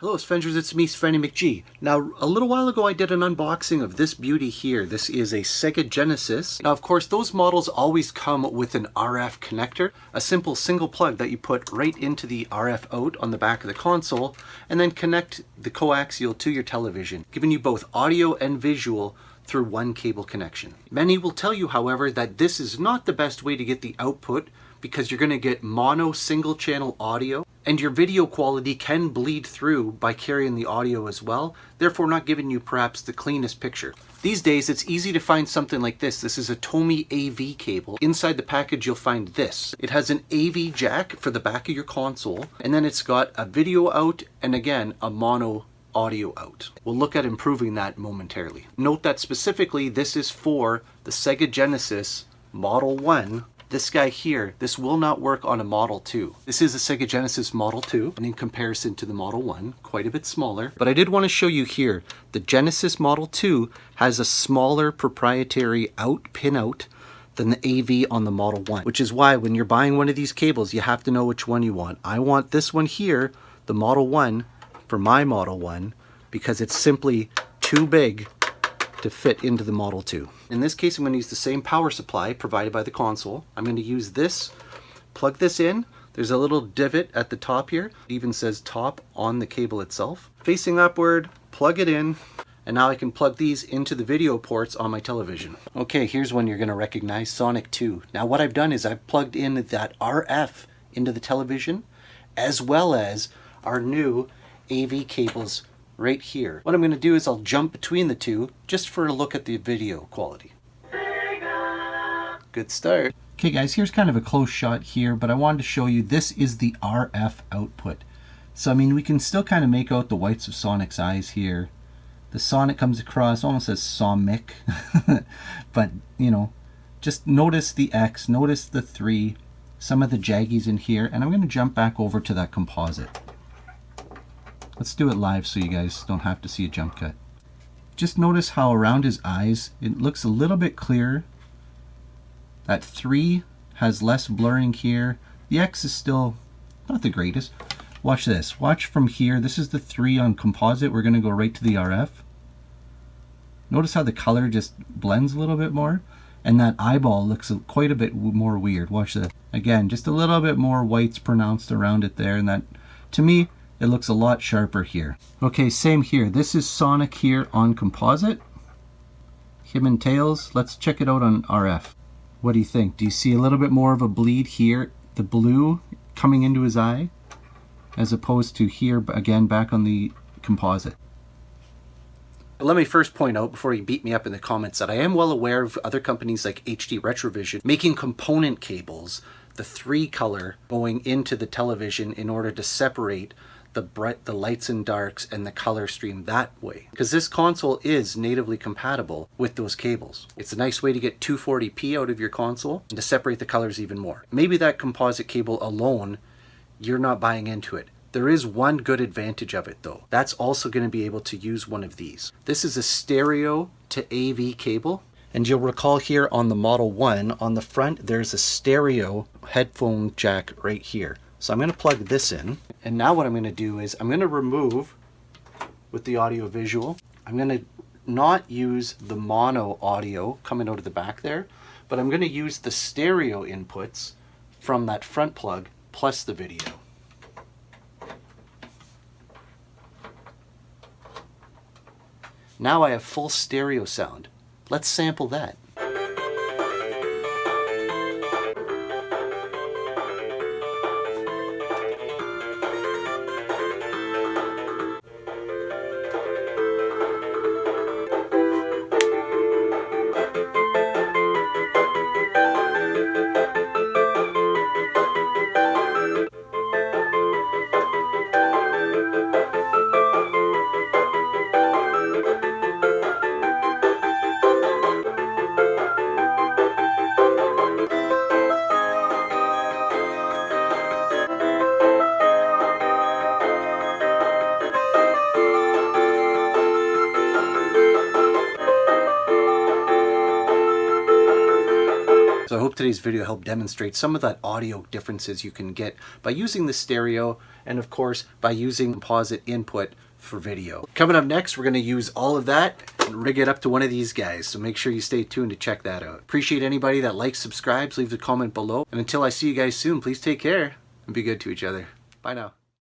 Hello A-Sven-gers, it's me, Svenny McG. Now, a little while ago I did an unboxing of this beauty here. This is a Sega Genesis. Now, of course, those models always come with an RF connector, a simple single plug that you put right into the RF out on the back of the console, and then connect the coaxial to your television, giving you both audio and visual through one cable connection. Many will tell you, however, that this is not the best way to get the output because you're going to get mono single channel audio and your video quality can bleed through by carrying the audio as well, therefore not giving you perhaps the cleanest picture. These days it's easy to find something like this. This is a Tomee AV cable. Inside the package you'll find this. It has an AV jack for the back of your console, and then it's got a video out and again a mono audio out. We'll look at improving that momentarily. Note that specifically this is for the Sega Genesis Model 1. This guy here, this will not work on a Model 2. This is a Sega Genesis Model 2, and in comparison to the Model 1, quite a bit smaller. But I did want to show you here, the Genesis Model 2 has a smaller proprietary pinout than the AV on the Model 1, which is why when you're buying one of these cables, you have to know which one you want. I want this one here, the Model 1, for my Model 1, because it's simply too big to fit into the Model 2. In this case, I'm going to use the same power supply provided by the console. I'm going to use this, plug this in. There's a little divot at the top here. It even says top on the cable itself. Facing upward, plug it in, and now I can plug these into the video ports on my television. Okay, here's one you're going to recognize, Sonic 2. Now what I've done is I've plugged in that RF into the television, as well as our new AV cables right here. What I'm going to do is I'll jump between the two just for a look at the video quality. Good start. Okay guys, here's kind of a close shot here, but I wanted to show you this is the RF output. So I mean, we can still kind of make out the whites of Sonic's eyes here. The Sonic comes across almost as Sonic, but you know, just notice the X, notice the 3, some of the jaggies in here, and I'm going to jump back over to that composite. Let's do it live so you guys don't have to see a jump cut. Just notice how around his eyes it looks a little bit clearer. That 3 has less blurring here. The X is still not the greatest. Watch this. Watch from here. This is the 3 on composite. We're going to go right to the RF. Notice how the color just blends a little bit more. And that eyeball looks quite a bit more weird. Watch this. Again, just a little bit more whites pronounced around it there. And that, to me, it looks a lot sharper here. Okay, same here. This is Sonic here on composite. Him and Tails. Let's check it out on RF. What do you think? Do you see a little bit more of a bleed here? The blue coming into his eye? As opposed to here, again, back on the composite. Let me first point out, before you beat me up in the comments, that I am well aware of other companies like HD Retrovision making component cables, the 3 color going into the television in order to separate the lights and darks and the color stream that way. Because this console is natively compatible with those cables. It's a nice way to get 240p out of your console and to separate the colors even more. Maybe that composite cable alone, you're not buying into it. There is one good advantage of it though. That's also going to be able to use one of these. This is a stereo to AV cable. And you'll recall here on the Model 1, on the front, there's a stereo headphone jack right here. So I'm going to plug this in, and now what I'm going to do is I'm going to remove with the audio visual. I'm going to not use the mono audio coming out of the back there, but I'm going to use the stereo inputs from that front plug plus the video. Now I have full stereo sound. Let's sample that. So I hope today's video helped demonstrate some of that audio differences you can get by using the stereo and of course by using composite input for video. Coming up next, we're going to use all of that and rig it up to one of these guys, so make sure you stay tuned to check that out. Appreciate anybody that likes, subscribes, leaves a comment below, and until I see you guys soon, please take care and be good to each other. Bye now.